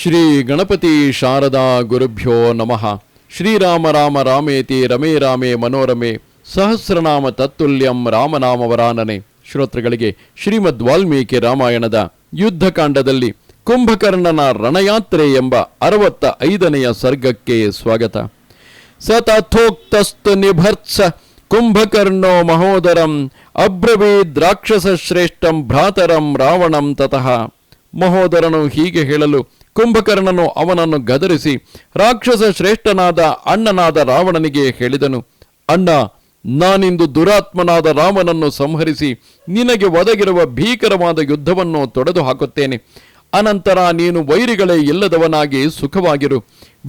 ಶ್ರೀ ಗಣಪತಿ ಶಾರದಾ ಗುರುಭ್ಯೋ ನಮಃ. ಶ್ರೀರಾಮ ರಾಮ ರಾಮೇತಿ ರಮೇ ರಾಮೇ ಮನೋರಮೆ ಸಹಸ್ರನಾಮ ತತ್ತುಲ್ಯಂ ರಾಮನಾಮವರಾನನೆ. ಶ್ರೋತೃಗಳಿಗೆ ಶ್ರೀಮದ್ ವಾಲ್ಮೀಕಿ ರಾಮಾಯಣದ ಯುದ್ಧಕಾಂಡದಲ್ಲಿ ಕುಂಭಕರ್ಣನ ರಣಯಾತ್ರೆ ಎಂಬ 65ನೆಯ ಸರ್ಗಕ್ಕೆ ಸ್ವಾಗತ. ಸತಥೋಕ್ತಸ್ತು ನಿಭರ್ತ್ಸ ಕುಂಭಕರ್ಣೋ ಮಹೋದರಂ ಅಬ್ರವೀದ್ ರಾಕ್ಷಸ ಶ್ರೇಷ್ಠಂ ಭ್ರಾತರಂ ರಾವಣಂ ತತಃ. ಮಹೋದರನು ಹೀಗೆ ಹೇಳಲು ಕುಂಭಕರ್ಣನು ಅವನನ್ನು ಗದರಿಸಿ ರಾಕ್ಷಸ ಶ್ರೇಷ್ಠನಾದ ಅಣ್ಣನಾದ ರಾವಣನಿಗೆ ಹೇಳಿದನು, ಅಣ್ಣ, ನಾನಿಂದು ದುರಾತ್ಮನಾದ ರಾಮನನ್ನು ಸಂಹರಿಸಿ ನಿನಗೆ ಒದಗಿರುವ ಭೀಕರವಾದ ಯುದ್ಧವನ್ನು ತೊಡೆದು ಹಾಕುತ್ತೇನೆ. ಅನಂತರ ನೀನು ವೈರಿಗಳೇ ಇಲ್ಲದವನಾಗಿ ಸುಖವಾಗಿರು.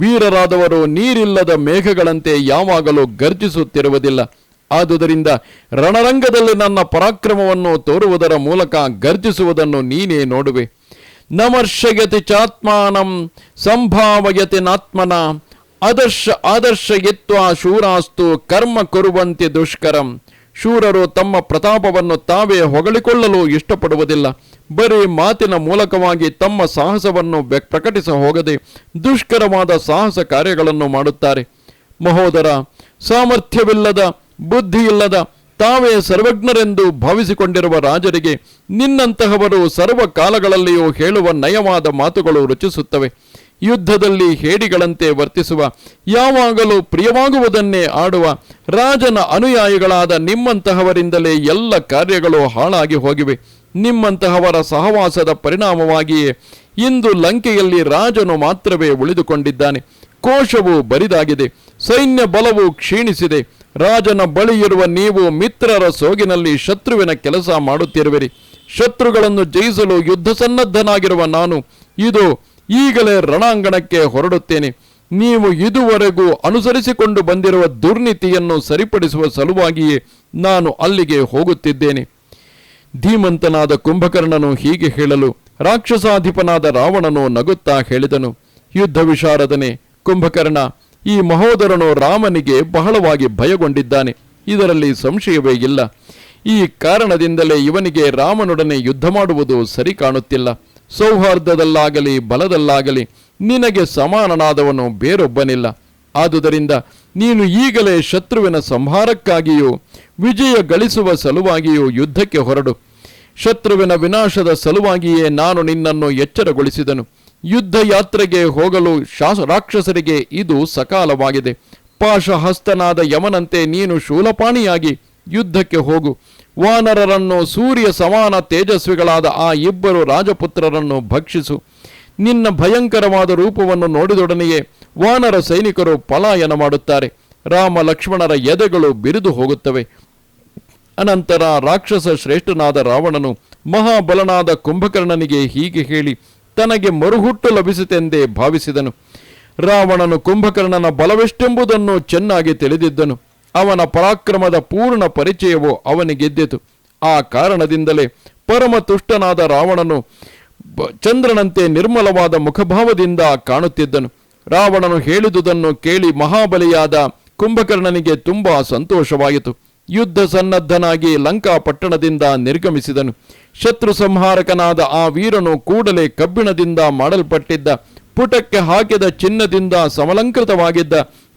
ವೀರರಾದವರು ನೀರಿಲ್ಲದ ಮೇಘಗಳಂತೆ ಯಾವಾಗಲೂ ಗರ್ಜಿಸುತ್ತಿರುವುದಿಲ್ಲ. ಆದುದರಿಂದ ರಣರಂಗದಲ್ಲಿ ನನ್ನ ಪರಾಕ್ರಮವನ್ನು ತೋರುವುದರ ಮೂಲಕ ಗರ್ಜಿಸುವುದನ್ನು ನೀನೇ ನೋಡುವೆ. ನಮರ್ಷಯತಿ ಚಾತ್ಮಾನಂ ಸಂಭಾವಯತಿ ನಾತ್ಮನ ಆದರ್ಶಯಿತ್ವಾ ಶೂರಾಸ್ತು ಕರ್ಮ ಕುರುವಂತೆ ದುಷ್ಕರಂ. ಶೂರರು ತಮ್ಮ ಪ್ರತಾಪವನ್ನು ತಾವೇ ಹೊಗಳಿಕೊಳ್ಳಲು ಇಷ್ಟಪಡುವುದಿಲ್ಲ. ಬರೀ ಮಾತಿನ ಮೂಲಕವಾಗಿ ತಮ್ಮ ಸಾಹಸವನ್ನು ಪ್ರಕಟಿಸ ಹೋಗದೆ ದುಷ್ಕರವಾದ ಸಾಹಸ ಕಾರ್ಯಗಳನ್ನು ಮಾಡುತ್ತಾರೆ. ಮಹೋದರ, ಸಾಮರ್ಥ್ಯವಿಲ್ಲದ, ಬುದ್ಧಿಯಿಲ್ಲದ, ತಾವೇ ಸರ್ವಜ್ಞರೆಂದು ಭಾವಿಸಿಕೊಂಡಿರುವ ರಾಜರಿಗೆ ನಿನ್ನಂತಹವರು ಸರ್ವ ಕಾಲಗಳಲ್ಲಿಯೂ ಹೇಳುವ ನಯವಾದ ಮಾತುಗಳು ರುಚಿಸುತ್ತವೆ. ಯುದ್ಧದಲ್ಲಿ ಹೇಡಿಗಳಂತೆ ವರ್ತಿಸುವ, ಯಾವಾಗಲೂ ಪ್ರಿಯವಾಗುವುದನ್ನೇ ಆಡುವ ರಾಜನ ಅನುಯಾಯಿಗಳಾದ ನಿಮ್ಮಂತಹವರಿಂದಲೇ ಎಲ್ಲ ಕಾರ್ಯಗಳು ಹಾಳಾಗಿ ಹೋಗಿವೆ. ನಿಮ್ಮಂತಹವರ ಸಹವಾಸದ ಪರಿಣಾಮವಾಗಿಯೇ ಇಂದು ಲಂಕೆಯಲ್ಲಿ ರಾಜನು ಮಾತ್ರವೇ ಉಳಿದುಕೊಂಡಿದ್ದಾನೆ. ಕೋಶವು ಬರಿದಾಗಿದೆ, ಸೈನ್ಯ ಬಲವು ಕ್ಷೀಣಿಸಿದೆ. ರಾಜನ ಬಳಿ ಇರುವ ನೀವು ಮಿತ್ರರ ಸೋಗಿನಲ್ಲಿ ಶತ್ರುವಿನ ಕೆಲಸ ಮಾಡುತ್ತಿರುವಿರಿ. ಶತ್ರುಗಳನ್ನು ಜಯಿಸಲು ಯುದ್ಧ ಸನ್ನದ್ಧನಾಗಿರುವ ನಾನು ಈಗಲೇ ರಣಾಂಗಣಕ್ಕೆ ಹೊರಡುತ್ತೇನೆ. ನೀವು ಇದುವರೆಗೂ ಅನುಸರಿಸಿಕೊಂಡು ಬಂದಿರುವ ದುರ್ನೀತಿಯನ್ನು ಸರಿಪಡಿಸುವ ಸಲುವಾಗಿಯೇ ನಾನು ಅಲ್ಲಿಗೆ ಹೋಗುತ್ತಿದ್ದೇನೆ. ಧೀಮಂತನಾದ ಕುಂಭಕರ್ಣನು ಹೀಗೆ ಹೇಳಲು ರಾಕ್ಷಸಾಧಿಪನಾದ ರಾವಣನು ನಗುತ್ತಾ ಹೇಳಿದನು, ಯುದ್ಧ ವಿಶಾರದನೆ ಕುಂಭಕರ್ಣ, ಈ ಮಹೋದರನು ರಾಮನಿಗೆ ಬಹಳವಾಗಿ ಭಯಗೊಂಡಿದ್ದಾನೆ. ಇದರಲ್ಲಿ ಸಂಶಯವೇ ಇಲ್ಲ. ಈ ಕಾರಣದಿಂದಲೇ ಇವನಿಗೆ ರಾಮನೊಡನೆ ಯುದ್ಧ ಮಾಡುವುದು ಸರಿ ಕಾಣುತ್ತಿಲ್ಲ. ಸೌಹಾರ್ದದಲ್ಲಾಗಲಿ ಬಲದಲ್ಲಾಗಲಿ ನಿನಗೆ ಸಮಾನನಾದವನು ಬೇರೊಬ್ಬನಿಲ್ಲ. ಆದುದರಿಂದ ನೀನು ಈಗಲೇ ಶತ್ರುವಿನ ಸಂಹಾರಕ್ಕಾಗಿಯೂ ವಿಜಯ ಗಳಿಸುವ ಸಲುವಾಗಿಯೂ ಯುದ್ಧಕ್ಕೆ ಹೊರಡು. ಶತ್ರುವಿನ ವಿನಾಶದ ಸಲುವಾಗಿಯೇ ನಾನು ನಿನ್ನನ್ನು ಎಚ್ಚರಗೊಳಿಸಿದನು. ಯುದ್ಧ ಯಾತ್ರೆಗೆ ಹೋಗಲು ರಾಕ್ಷಸರಿಗೆ ಇದು ಸಕಾಲವಾಗಿದೆ. ಪಾಶಹಸ್ತನಾದ ಯಮನಂತೆ ನೀನು ಶೂಲಪಾಣಿಯಾಗಿ ಯುದ್ಧಕ್ಕೆ ಹೋಗು. ವಾನರರನ್ನು, ಸೂರ್ಯ ಸಮಾನ ತೇಜಸ್ವಿಗಳಾದ ಆ 2 ರಾಜಪುತ್ರರನ್ನು ಭಕ್ಷಿಸು. ನಿನ್ನ ಭಯಂಕರವಾದ ರೂಪವನ್ನು ನೋಡಿದೊಡನೆಯೇ ವಾನರ ಸೈನಿಕರು ಪಲಾಯನ ಮಾಡುತ್ತಾರೆ. ರಾಮ ಲಕ್ಷ್ಮಣರ ಎದೆಗಳು ಬಿರಿದು ಹೋಗುತ್ತವೆ. ಅನಂತರ ರಾಕ್ಷಸ ಶ್ರೇಷ್ಠನಾದ ರಾವಣನು ಮಹಾಬಲನಾದ ಕುಂಭಕರ್ಣನಿಗೆ ಹೀಗೆ ಹೇಳಿ ತನಗೆ ಮರುಹುಟ್ಟು ಲಭಿಸಿತೆಂದೇ ಭಾವಿಸಿದನು. ರಾವಣನು ಕುಂಭಕರ್ಣನ ಬಲವೆಷ್ಟೆಂಬುದನ್ನು ಚೆನ್ನಾಗಿ ತಿಳಿದಿದ್ದನು. ಅವನ ಪರಾಕ್ರಮದ ಪೂರ್ಣ ಪರಿಚಯವು ಅವನಿಗೆದ್ದಿತು. ಆ ಕಾರಣದಿಂದಲೇ ಪರಮ ತುಷ್ಟನಾದ ರಾವಣನು ಚಂದ್ರನಂತೆ ನಿರ್ಮಲವಾದ ಮುಖಭಾವದಿಂದ ಕಾಣುತ್ತಿದ್ದನು. ರಾವಣನು ಹೇಳಿದುದನ್ನು ಕೇಳಿ ಮಹಾಬಲಿಯಾದ ಕುಂಭಕರ್ಣನಿಗೆ ತುಂಬಾ ಸಂತೋಷವಾಯಿತು. ಯುದ್ಧ ಸನ್ನದ್ಧನಾಗಿ ಲಂಕಾ ಪಟ್ಟಣದಿಂದ ನಿರ್ಗಮಿಸಿದನು. ಶತ್ರು ಸಂಹಾರಕನಾದ ಆ ವೀರನು ಕೂಡಲೇ ಕಬ್ಬಿಣದಿಂದ ಮಾಡಲ್ಪಟ್ಟಿದ್ದ, ಪುಟಕ್ಕೆ ಹಾಕಿದ ಚಿನ್ನದಿಂದ ಸಮಲಂಕೃತವಾಗಿದ್ದ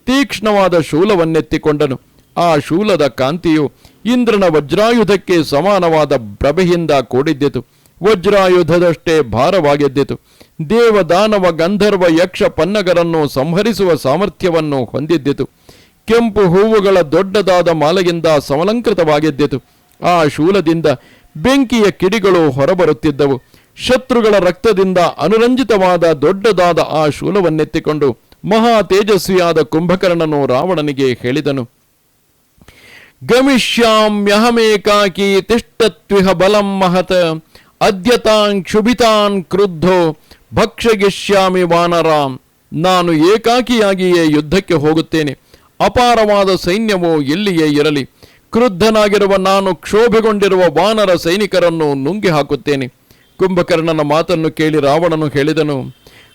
ತೀಕ್ಷ್ಣವಾದ ಶೂಲವನ್ನೆತ್ತಿಕೊಂಡನು. ಆ ಶೂಲದ ಕಾಂತಿಯು ಇಂದ್ರನ ವಜ್ರಾಯುಧಕ್ಕೆ ಸಮಾನವಾದ ಪ್ರಭೆಯಿಂದ ಕೂಡಿದ್ದಿತು. ವಜ್ರಾಯುಧದಷ್ಟೇ ಭಾರವಾಗಿದ್ದಿತು. ದೇವ, ದಾನವ, ಗಂಧರ್ವ, ಯಕ್ಷ, ಪನ್ನಗರನ್ನು ಸಂಹರಿಸುವ ಸಾಮರ್ಥ್ಯವನ್ನು ಹೊಂದಿದ್ದಿತು. ಕೆಂಪು ಹೂವುಗಳ ದೊಡ್ಡದಾದ ಮಾಲೆಯಿಂದ ಸಮಲಂಕೃತವಾಗಿದ್ದಿತು. ಆ ಶೂಲದಿಂದ ಬೆಂಕಿಯ ಕಿಡಿಗಳು ಹೊರಬರುತ್ತಿದ್ದವು. ಶತ್ರುಗಳ ರಕ್ತದಿಂದ ಅನುರಂಜಿತವಾದ ದೊಡ್ಡದಾದ ಆ ಶೂಲವನ್ನೆತ್ತಿಕೊಂಡು ಮಹಾ ತೇಜಸ್ವಿಯಾದ ಕುಂಭಕರ್ಣನು ರಾವಣನಿಗೆ ಹೇಳಿದನು, ಗಮಿಷ್ಯಾಮ್ಯಹಮೇಕಾಕಿ ತಿಷ್ಟತ್ವಿಹ ಬಲಂ ಮಹತ್ ಅದ್ಯತಾನ್ ಕ್ಷುಭಿತಾನ್ ಕ್ರುದ್ಧೋ ಭಕ್ಷಗಿಷ್ಯಾಮಿ ವಾನರಾಂ. ನಾನು ಏಕಾಕಿಯಾಗಿಯೇ ಯುದ್ಧಕ್ಕೆ ಹೋಗುತ್ತೇನೆ. ಅಪಾರವಾದ ಸೈನ್ಯವು ಎಲ್ಲಿಯೇ ಇರಲಿ, ಕ್ರುದ್ಧನಾಗಿರುವ ನಾನು ಕ್ಷೋಭೆಗೊಂಡಿರುವ ವಾನರ ಸೈನಿಕರನ್ನು ನುಂಗಿ ಹಾಕುತ್ತೇನೆ. ಕುಂಭಕರ್ಣನ ಮಾತನ್ನು ಕೇಳಿ ರಾವಣನು ಹೇಳಿದನು,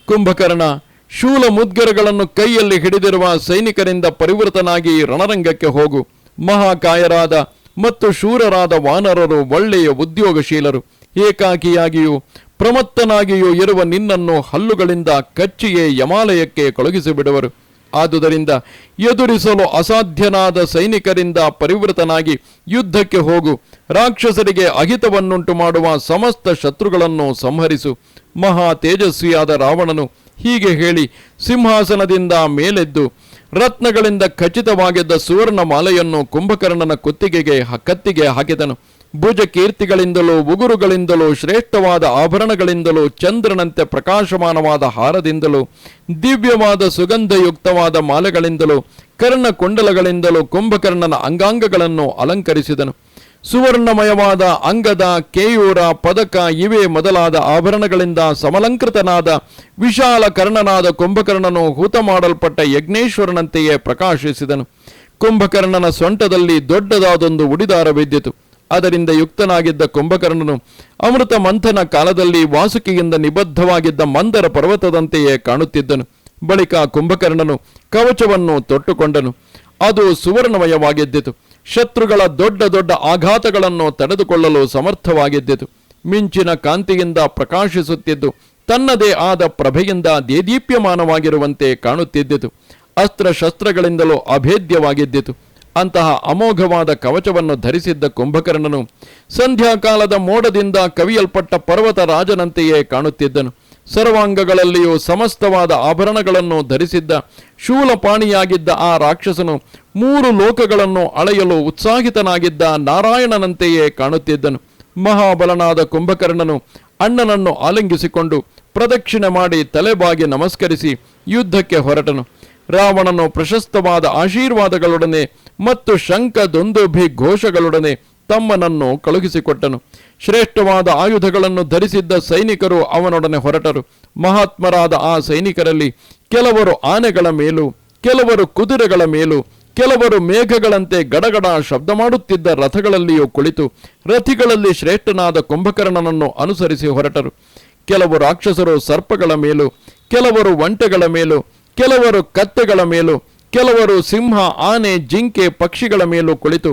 ಕುಂಭಕರ್ಣ, ಶೂಲ ಮುದ್ಗರಗಳನ್ನು ಕೈಯಲ್ಲಿ ಹಿಡಿದಿರುವ ಸೈನಿಕರಿಂದ ಪರಿವೃತನಾಗಿ ರಣರಂಗಕ್ಕೆ ಹೋಗು. ಮಹಾಕಾಯರಾದ ಮತ್ತು ಶೂರರಾದ ವಾನರರು ಒಳ್ಳೆಯ ಉದ್ಯೋಗಶೀಲರು. ಏಕಾಕಿಯಾಗಿಯೂ ಪ್ರಮತ್ತನಾಗಿಯೂ ಇರುವ ನಿನ್ನನ್ನು ಹಲ್ಲುಗಳಿಂದ ಕಚ್ಚಿಯೇ ಯಮಾಲಯಕ್ಕೆ ಕಳುಹಿಸಿಬಿಡುವರು. ಆದುದರಿಂದ ಎದುರಿಸಲು ಅಸಾಧ್ಯನಾದ ಸೈನಿಕರಿಂದ ಪರಿವೃತನಾಗಿ ಯುದ್ಧಕ್ಕೆ ಹೋಗು. ರಾಕ್ಷಸರಿಗೆ ಅಹಿತವನ್ನುಂಟು ಮಾಡುವ ಸಮಸ್ತ ಶತ್ರುಗಳನ್ನು ಸಂಹರಿಸು. ಮಹಾ ತೇಜಸ್ವಿಯಾದ ರಾವಣನು ಹೀಗೆ ಹೇಳಿ ಸಿಂಹಾಸನದಿಂದ ಮೇಲೆದ್ದು ರತ್ನಗಳಿಂದ ಖಚಿತವಾಗಿದ್ದ ಸುವರ್ಣ ಮಾಲೆಯನ್ನು ಕುಂಭಕರ್ಣನ ಕತ್ತಿಗೆ ಹಾಕಿದನು. ಭುಜ ಕೀರ್ತಿಗಳಿಂದಲೂ ಉಗುರುಗಳಿಂದಲೂ ಶ್ರೇಷ್ಠವಾದ ಆಭರಣಗಳಿಂದಲೂ ಚಂದ್ರನಂತೆ ಪ್ರಕಾಶಮಾನವಾದ ಹಾರದಿಂದಲೂ ದಿವ್ಯವಾದ ಸುಗಂಧಯುಕ್ತವಾದ ಮಾಲೆಗಳಿಂದಲೂ ಕರ್ಣಕುಂಡಲಗಳಿಂದಲೂ ಕುಂಭಕರ್ಣನ ಅಂಗಾಂಗಗಳನ್ನು ಅಲಂಕರಿಸಿದನು. ಸುವರ್ಣಮಯವಾದ ಅಂಗದ, ಕೇಯೂರ, ಪದಕ ಇವೇ ಮೊದಲಾದ ಆಭರಣಗಳಿಂದ ಸಮಲಂಕೃತನಾದ ವಿಶಾಲ ಕರ್ಣನಾದ ಕುಂಭಕರ್ಣನು ಹೂತ ಮಾಡಲ್ಪಟ್ಟ ಯಜ್ಞೇಶ್ವರನಂತೆಯೇ ಪ್ರಕಾಶಿಸಿದನು. ಕುಂಭಕರ್ಣನ ಸೊಂಟದಲ್ಲಿ ದೊಡ್ಡದಾದೊಂದು ಉಡಿದಾರವಿದ್ದಿತು. ಅದರಿಂದ ಯುಕ್ತನಾಗಿದ್ದ ಕುಂಭಕರ್ಣನು ಅಮೃತ ಮಂಥನ ಕಾಲದಲ್ಲಿ ವಾಸುಕಿಯಿಂದ ನಿಬದ್ಧವಾಗಿದ್ದ ಮಂದರ ಪರ್ವತದಂತೆಯೇ ಕಾಣುತ್ತಿದ್ದನು. ಬಳಿಕ ಕುಂಭಕರ್ಣನು ಕವಚವನ್ನು ತೊಟ್ಟುಕೊಂಡನು. ಅದು ಸುವರ್ಣಮಯವಾಗಿದ್ದಿತು. ಶತ್ರುಗಳ ದೊಡ್ಡ ದೊಡ್ಡ ಆಘಾತಗಳನ್ನು ತಡೆದುಕೊಳ್ಳಲು ಸಮರ್ಥವಾಗಿದ್ದಿತು. ಮಿಂಚಿನ ಕಾಂತಿಯಿಂದ ಪ್ರಕಾಶಿಸುತ್ತಿದ್ದು ತನ್ನದೇ ಆದ ಪ್ರಭೆಯಿಂದ ದೇದೀಪ್ಯಮಾನವಾಗಿರುವಂತೆ ಕಾಣುತ್ತಿದ್ದಿತು. ಅಸ್ತ್ರಶಸ್ತ್ರಗಳಿಂದಲೂ ಅಭೇದ್ಯವಾಗಿದ್ದಿತು. ಅಂತಹ ಅಮೋಘವಾದ ಕವಚವನ್ನು ಧರಿಸಿದ್ದ ಕುಂಭಕರ್ಣನು ಸಂಧ್ಯಾಕಾಲದ ಮೋಡದಿಂದ ಕವಿಯಲ್ಪಟ್ಟ ಪರ್ವತ ರಾಜನಂತೆಯೇ ಕಾಣುತ್ತಿದ್ದನು. ಸರ್ವಾಂಗಗಳಲ್ಲಿಯೂ ಸಮಸ್ತವಾದ ಆಭರಣಗಳನ್ನು ಧರಿಸಿದ್ದ ಶೂಲಪಾಣಿಯಾಗಿದ್ದ ಆ ರಾಕ್ಷಸನು 3 ಲೋಕಗಳನ್ನು ಅಳೆಯಲು ಉತ್ಸಾಹಿತನಾಗಿದ್ದ ನಾರಾಯಣನಂತೆಯೇ ಕಾಣುತ್ತಿದ್ದನು. ಮಹಾಬಲನಾದ ಕುಂಭಕರ್ಣನು ಅಣ್ಣನನ್ನು ಆಲಿಂಗಿಸಿಕೊಂಡು ಪ್ರದಕ್ಷಿಣೆ ಮಾಡಿ ತಲೆಬಾಗಿ ನಮಸ್ಕರಿಸಿ ಯುದ್ಧಕ್ಕೆ ಹೊರಟನು. ರಾವಣನು ಪ್ರಶಸ್ತವಾದ ಆಶೀರ್ವಾದಗಳೊಡನೆ ಮತ್ತು ಶಂಖ ದುಂದುಭಿ ಘೋಷಗಳೊಡನೆ ತಮ್ಮನನ್ನು ಕಳುಹಿಸಿಕೊಟ್ಟನು. ಶ್ರೇಷ್ಠವಾದ ಆಯುಧಗಳನ್ನು ಧರಿಸಿದ್ದ ಸೈನಿಕರು ಅವನೊಡನೆ ಹೊರಟರು. ಮಹಾತ್ಮರಾದ ಆ ಸೈನಿಕರಲ್ಲಿ ಕೆಲವರು ಆನೆಗಳ ಮೇಲೂ, ಕೆಲವರು ಕುದುರೆಗಳ ಮೇಲೂ, ಕೆಲವರು ಮೇಘಗಳಂತೆ ಗಡಗಡ ಶಬ್ದ ಮಾಡುತ್ತಿದ್ದ ರಥಗಳಲ್ಲಿಯೂ ಕುಳಿತು ರಥಿಗಳಲ್ಲಿ ಶ್ರೇಷ್ಠನಾದ ಕುಂಭಕರ್ಣನನ್ನು ಅನುಸರಿಸಿ ಹೊರಟರು. ಕೆಲವು ರಾಕ್ಷಸರು ಸರ್ಪಗಳ ಮೇಲೂ, ಕೆಲವರು ಒಂಟೆಗಳ ಮೇಲೂ, ಕೆಲವರು ಕತ್ತೆಗಳ ಮೇಲೂ, ಕೆಲವರು ಸಿಂಹ, ಆನೆ, ಜಿಂಕೆ, ಪಕ್ಷಿಗಳ ಮೇಲೂ ಕುಳಿತು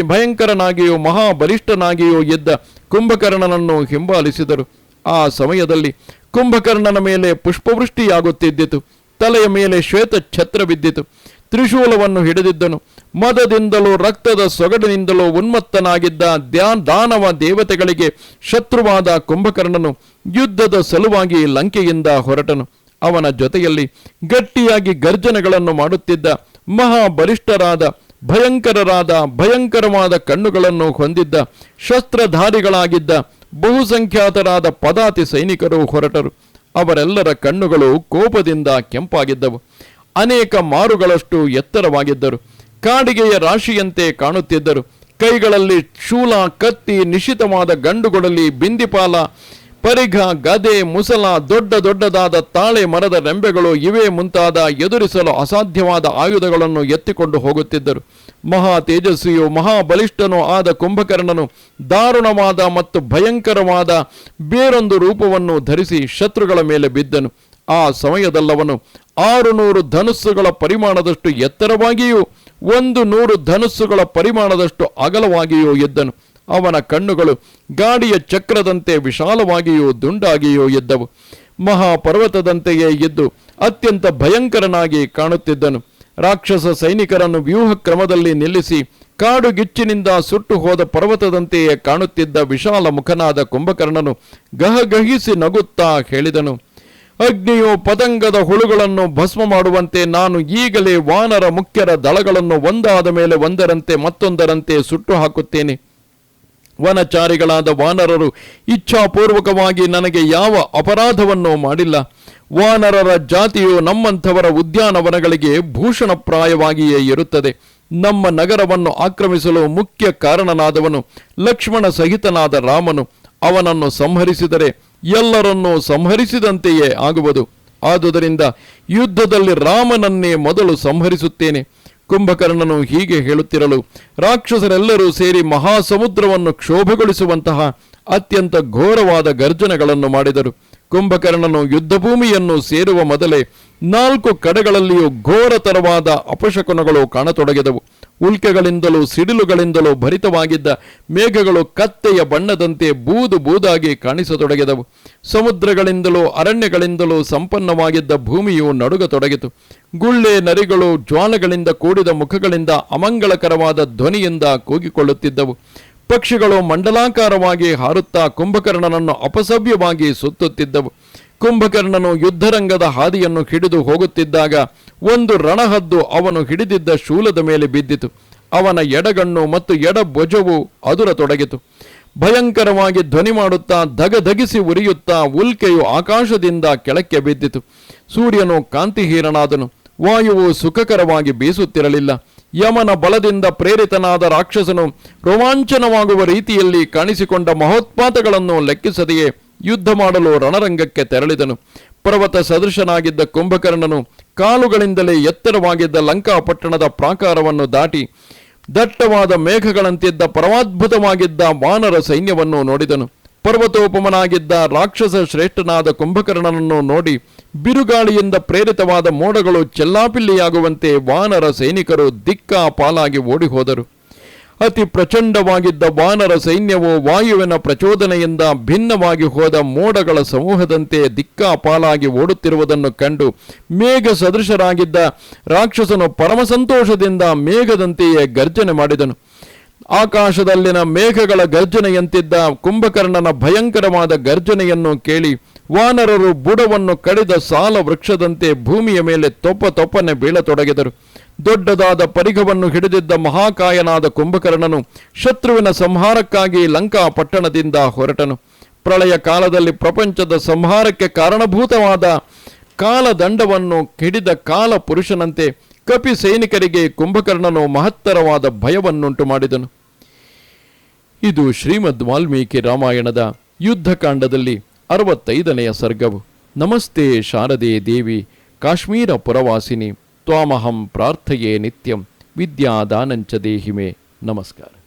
ಭಯಂಕರನಾಗಿಯೂ ಮಹಾಬಲಿಷ್ಠನಾಗಿಯೂ ಇದ್ದ ಕುಂಭಕರ್ಣನನ್ನು ಹಿಂಬಾಲಿಸಿದರು. ಆ ಸಮಯದಲ್ಲಿ ಕುಂಭಕರ್ಣನ ಮೇಲೆ ಪುಷ್ಪವೃಷ್ಟಿಯಾಗುತ್ತಿದ್ದಿತು. ತಲೆಯ ಮೇಲೆ ಶ್ವೇತ ಛತ್ರವಿದ್ದಿತು. ತ್ರಿಶೂಲವನ್ನು ಹಿಡಿದಿದ್ದನು. ಮದದಿಂದಲೂ ರಕ್ತದ ಸೊಗಡಿನಿಂದಲೂ ಉನ್ಮತ್ತನಾಗಿದ್ದ ದಾನವ ದೇವತೆಗಳಿಗೆ ಶತ್ರುವಾದ ಕುಂಭಕರ್ಣನು ಯುದ್ಧದ ಸಲುವಾಗಿ ಲಂಕೆಯಿಂದ ಹೊರಟನು. ಅವನ ಜೊತೆಯಲ್ಲಿ ಗಟ್ಟಿಯಾಗಿ ಗರ್ಜನೆಗಳನ್ನು ಮಾಡುತ್ತಿದ್ದ ಮಹಾಬಲಿಷ್ಠರಾದ ಭಯಂಕರವಾದ ಕಣ್ಣುಗಳನ್ನು ಹೊಂದಿದ್ದ ಶಸ್ತ್ರಧಾರಿಗಳಾಗಿದ್ದ ಬಹುಸಂಖ್ಯಾತರಾದ ಪದಾತಿ ಸೈನಿಕರು ಹೊರಟರು. ಅವರೆಲ್ಲರ ಕಣ್ಣುಗಳು ಕೋಪದಿಂದ ಕೆಂಪಾಗಿದ್ದವು. ಅನೇಕ ಮಾರುಗಳಷ್ಟು ಎತ್ತರವಾಗಿದ್ದರು. ಕಾಡಿಗೆಯ ರಾಶಿಯಂತೆ ಕಾಣುತ್ತಿದ್ದರು. ಕೈಗಳಲ್ಲಿ ಶೂಲ, ಕತ್ತಿ, ನಿಶಿತವಾದ ಗಂಡುಗೊಡಲಿ, ಬಿಂದಿಪಾಲ, ಪರಿಘ, ಗದೆ, ಮುಸಲ, ದೊಡ್ಡದಾದ ತಾಳೆ ಮರದ ರೆಂಬೆಗಳು ಇವೇ ಮುಂತಾದ ಎದುರಿಸಲು ಅಸಾಧ್ಯವಾದ ಆಯುಧಗಳನ್ನು ಎತ್ತಿಕೊಂಡು ಹೋಗುತ್ತಿದ್ದರು. ಮಹಾ ತೇಜಸ್ವಿಯು ಮಹಾಬಲಿಷ್ಠನೂ ಆದ ಕುಂಭಕರ್ಣನು ದಾರುಣವಾದ ಮತ್ತು ಭಯಂಕರವಾದ ಬೇರೊಂದು ರೂಪವನ್ನು ಧರಿಸಿ ಶತ್ರುಗಳ ಮೇಲೆ ಬಿದ್ದನು. ಆ ಸಮಯದಲ್ಲವನು 600 ಧನುಸ್ಸುಗಳ ಪರಿಮಾಣದಷ್ಟು ಎತ್ತರವಾಗಿಯೂ 100 ಧನುಸ್ಸುಗಳ ಪರಿಮಾಣದಷ್ಟು ಅಗಲವಾಗಿಯೂ ಇದ್ದನು. ಅವನ ಕಣ್ಣುಗಳು ಗಾಡಿಯ ಚಕ್ರದಂತೆ ವಿಶಾಲವಾಗಿಯೂ ದುಂಡಾಗಿಯೂ ಇದ್ದವು. ಮಹಾಪರ್ವತದಂತೆಯೇ ಇದ್ದು ಅತ್ಯಂತ ಭಯಂಕರನಾಗಿ ಕಾಣುತ್ತಿದ್ದನು. ರಾಕ್ಷಸ ಸೈನಿಕರನ್ನು ವ್ಯೂಹ ಕ್ರಮದಲ್ಲಿ ನಿಲ್ಲಿಸಿ ಕಾಡುಗಿಚ್ಚಿನಿಂದ ಸುಟ್ಟು ಹೋದ ಪರ್ವತದಂತೆಯೇ ಕಾಣುತ್ತಿದ್ದ ವಿಶಾಲ ಮುಖನಾದ ಕುಂಭಕರ್ಣನು ಗಹಗಹಿಸಿ ನಗುತ್ತಾ ಹೇಳಿದನು, ಅಗ್ನಿಯು ಪತಂಗದ ಹುಳುಗಳನ್ನು ಭಸ್ಮ ಮಾಡುವಂತೆ ನಾನು ಈಗಲೇ ವಾನರ ಮುಖ್ಯರ ದಳಗಳನ್ನು ಒಂದಾದ ಮೇಲೆ ಒಂದರಂತೆ ಮತ್ತೊಂದರಂತೆ ಸುಟ್ಟು ಹಾಕುತ್ತೇನೆ. ವನಚಾರಿಗಳಾದ ವಾನರರು ಇಚ್ಛಾಪೂರ್ವಕವಾಗಿ ನನಗೆ ಯಾವ ಅಪರಾಧವನ್ನೂ ಮಾಡಿಲ್ಲ. ವಾನರರ ಜಾತಿಯು ನಮ್ಮಂಥವರ ಉದ್ಯಾನವನಗಳಿಗೆ ಭೂಷಣಪ್ರಾಯವಾಗಿಯೇ ಇರುತ್ತದೆ. ನಮ್ಮ ನಗರವನ್ನು ಆಕ್ರಮಿಸಲು ಮುಖ್ಯ ಕಾರಣನಾದವನು ಲಕ್ಷ್ಮಣ ಸಹಿತನಾದ ರಾಮನು. ಅವನನ್ನು ಸಂಹರಿಸಿದರೆ ಎಲ್ಲರನ್ನೂ ಸಂಹರಿಸಿದಂತೆಯೇ ಆಗುವುದು. ಆದುದರಿಂದ ಯುದ್ಧದಲ್ಲಿ ರಾಮನನ್ನೇ ಮೊದಲು ಸಂಹರಿಸುತ್ತೇನೆ. ಕುಂಭಕರ್ಣನು ಹೀಗೆ ಹೇಳುತ್ತಿರಲು ರಾಕ್ಷಸರೆಲ್ಲರೂ ಸೇರಿ ಮಹಾಸಮುದ್ರವನ್ನು ಕ್ಷೋಭೆಗೊಳಿಸುವಂತಹ ಅತ್ಯಂತ ಘೋರವಾದ ಗರ್ಜನೆಗಳನ್ನು ಮಾಡಿದರು. ಕುಂಭಕರ್ಣನು ಯುದ್ಧಭೂಮಿಯನ್ನು ಸೇರುವ ಮೊದಲೇ 4 ಕಡೆಗಳಲ್ಲಿಯೂ ಘೋರತರವಾದ ಅಪಶಕುನಗಳು ಕಾಣತೊಡಗಿದವು. ಉಲ್ಕೆಗಳಿಂದಲೂ ಸಿಡಿಲುಗಳಿಂದಲೂ ಭರಿತವಾಗಿದ್ದ ಮೇಘಗಳು ಕತ್ತೆಯ ಬಣ್ಣದಂತೆ ಬೂದು ಬೂದಾಗಿ ಕಾಣಿಸತೊಡಗಿದವು. ಸಮುದ್ರಗಳಿಂದಲೂ ಅರಣ್ಯಗಳಿಂದಲೂ ಸಂಪನ್ನವಾಗಿದ್ದ ಭೂಮಿಯು ನಡುಗತೊಡಗಿತು. ಗುಳ್ಳೆ ನರಿಗಳು ಜ್ವಾಲೆಗಳಿಂದ ಕೂಡಿದ ಮುಖಗಳಿಂದ ಅಮಂಗಳಕರವಾದ ಧ್ವನಿಯಿಂದ ಕೂಗಿಕೊಳ್ಳುತ್ತಿದ್ದವು. ಪಕ್ಷಿಗಳು ಮಂಡಲಾಕಾರವಾಗಿ ಹಾರುತ್ತಾ ಕುಂಭಕರ್ಣನನ್ನು ಅಪಸವ್ಯವಾಗಿ ಸುತ್ತುತ್ತಿದ್ದವು. ಕುಂಭಕರ್ಣನು ಯುದ್ಧರಂಗದ ಹಾದಿಯನ್ನು ಹಿಡಿದು ಹೋಗುತ್ತಿದ್ದಾಗ ಒಂದು ರಣಹದ್ದು ಅವನು ಹಿಡಿದಿದ್ದ ಶೂಲದ ಮೇಲೆ ಬಿದ್ದಿತು. ಅವನ ಎಡಗಣ್ಣು ಮತ್ತು ಎಡಭುಜವು ಅದುರತೊಡಗಿತು. ಭಯಂಕರವಾಗಿ ಧ್ವನಿ ಮಾಡುತ್ತಾ ಧಗಧಗಿಸಿ ಉರಿಯುತ್ತಾ ಉಲ್ಕೆಯು ಆಕಾಶದಿಂದ ಕೆಳಕ್ಕೆ ಬಿದ್ದಿತು. ಸೂರ್ಯನು ಕಾಂತಿಹೀನನಾದನು. ವಾಯುವು ಸುಖಕರವಾಗಿ ಬೀಸುತ್ತಿರಲಿಲ್ಲ. ಯಮನ ಬಲದಿಂದ ಪ್ರೇರಿತನಾದ ರಾಕ್ಷಸನು ರೋಮಾಂಚನವಾಗುವ ರೀತಿಯಲ್ಲಿ ಕಾಣಿಸಿಕೊಂಡ ಮಹೋತ್ಪಾತಗಳನ್ನು ಲೆಕ್ಕಿಸದೆಯೇ ಯುದ್ಧ ಮಾಡಲು ರಣರಂಗಕ್ಕೆ ತೆರಳಿದನು. ಪರ್ವತ ಸದೃಶನಾಗಿದ್ದ ಕುಂಭಕರ್ಣನು ಕಾಲುಗಳಿಂದಲೇ ಎತ್ತರವಾಗಿದ್ದ ಲಂಕಾಪಟ್ಟಣದ ಪ್ರಾಕಾರವನ್ನು ದಾಟಿ ದಟ್ಟವಾದ ಮೇಘಗಳಂತಿದ್ದ ಪರಮಾದ್ಭುತವಾಗಿದ್ದ ವಾನರ ಸೈನ್ಯವನ್ನು ನೋಡಿದನು. ಪರ್ವತೋಪಮನಾಗಿದ್ದ ರಾಕ್ಷಸ ಶ್ರೇಷ್ಠನಾದ ಕುಂಭಕರ್ಣನನ್ನು ನೋಡಿ ಬಿರುಗಾಳಿಯಿಂದ ಪ್ರೇರಿತವಾದ ಮೋಡಗಳು ಚೆಲ್ಲಾಪಿಲ್ಲಿಯಾಗುವಂತೆ ವಾನರ ಸೈನಿಕರು ದಿಕ್ಕಾಪಾಲಾಗಿ ಓಡಿಹೋದರು. ಅತಿ ಪ್ರಚಂಡವಾಗಿದ್ದ ವಾನರ ಸೈನ್ಯವು ವಾಯುವಿನ ಪ್ರಚೋದನೆಯಿಂದ ಭಿನ್ನವಾಗಿ ಹೋದ ಮೋಡಗಳ ಸಮೂಹದಂತೆ ದಿಕ್ಕಾಪಾಲಾಗಿ ಓಡುತ್ತಿರುವುದನ್ನು ಕಂಡು ಮೇಘ ಸದೃಶರಾಗಿದ್ದ ರಾಕ್ಷಸನು ಪರಮ ಸಂತೋಷದಿಂದ ಮೇಘದಂತೆಯೇ ಗರ್ಜನೆ ಮಾಡಿದನು. ಆಕಾಶದಲ್ಲಿನ ಮೇಘಗಳ ಗರ್ಜನೆಯಂತಿದ್ದ ಕುಂಭಕರ್ಣನ ಭಯಂಕರವಾದ ಗರ್ಜನೆಯನ್ನು ಕೇಳಿ ವಾನರರು ಬುಡವನ್ನು ಕಡಿದ ಸಾಲ ವೃಕ್ಷದಂತೆ ಭೂಮಿಯ ಮೇಲೆ ತೊಪ್ಪನೆ ಬೀಳತೊಡಗಿದರು. ದೊಡ್ಡದಾದ ಪರಿಘವನ್ನು ಹಿಡಿದಿದ್ದ ಮಹಾಕಾಯನಾದ ಕುಂಭಕರ್ಣನು ಶತ್ರುವಿನ ಸಂಹಾರಕ್ಕಾಗಿ ಲಂಕಾ ಪಟ್ಟಣದಿಂದ ಹೊರಟನು. ಪ್ರಳಯ ಕಾಲದಲ್ಲಿ ಪ್ರಪಂಚದ ಸಂಹಾರಕ್ಕೆ ಕಾರಣಭೂತವಾದ ಕಾಲದಂಡವನ್ನು ಹಿಡಿದ ಕಾಲ ಪುರುಷನಂತೆ ಕಪಿ ಸೈನಿಕರಿಗೆ ಕುಂಭಕರ್ಣನು ಮಹತ್ತರವಾದ ಭಯವನ್ನುಂಟು ಮಾಡಿದನು. ಇದು ಶ್ರೀಮದ್ ವಾಲ್ಮೀಕಿ ರಾಮಾಯಣದ ಯುದ್ಧಕಾಂಡದಲ್ಲಿ 65ನೆಯ ಸರ್ಗವು. ನಮಸ್ತೆ ಶಾರದೆ ದೇವಿ ಕಾಶ್ಮೀರ ಪುರವಾಸಿನಿ ತ್ವಾಮಹಂ ಪ್ರಾರ್ಥಯೇ ನಿತ್ಯಂ ವಿದ್ಯಾದಾನಂಚ ದೇಹಿಮೆ. ನಮಸ್ಕಾರ.